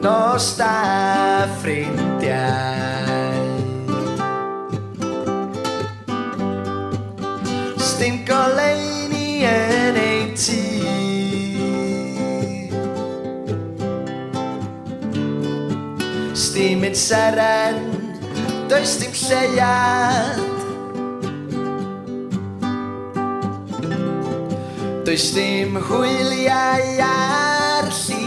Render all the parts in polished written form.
nos da ffrindiau. Sdim goleuni yn ei tŷ, sdim yn seren, does dim lleiad, does dim hwyliau ar llif.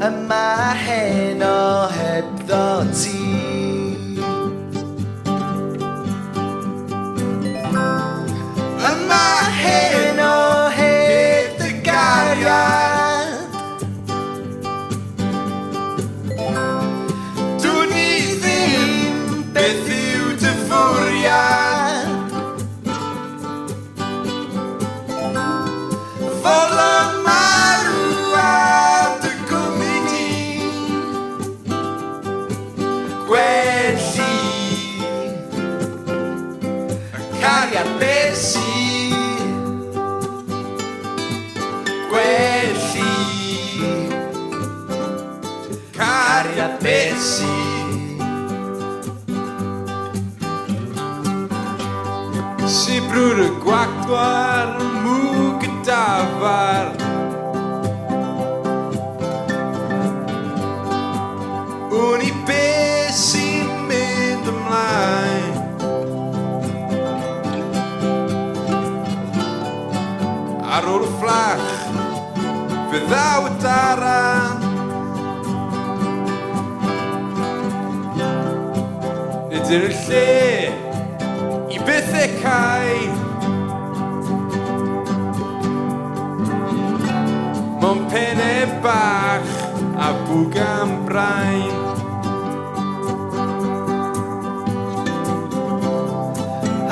Yma heno hebddo ti, yma heno heb dy gariad. Dwn i ddim beth yw dy fwriad. Folo marw ar dy gwmni, gwelli y cariad besi, gwelli cariad besi. Sibrwr y gwagwar, mwg y dafar, wn i beth sy'n mynd ymlaen. Ar ôl y fflach, fe ddaw y dara, nid yr lle i bethau cau. Mewn pennau bach a bwg am brain.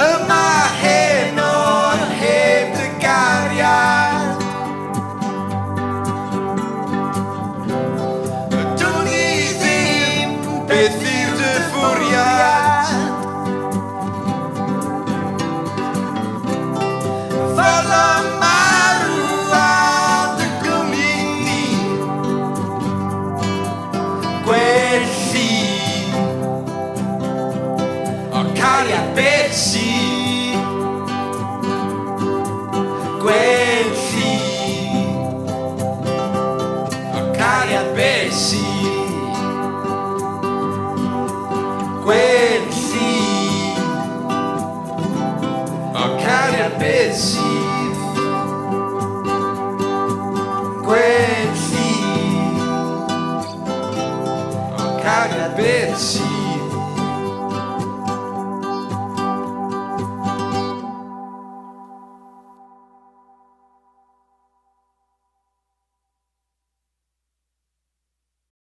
Yma heno heb dy gariad. Dwn i ddim beth yw dy fwriad. Folo marw ar dy gwmni, gwelli o cariad besi, gwelli o cariad besi, gwelli o cariad besi, gwelli o cariad besi.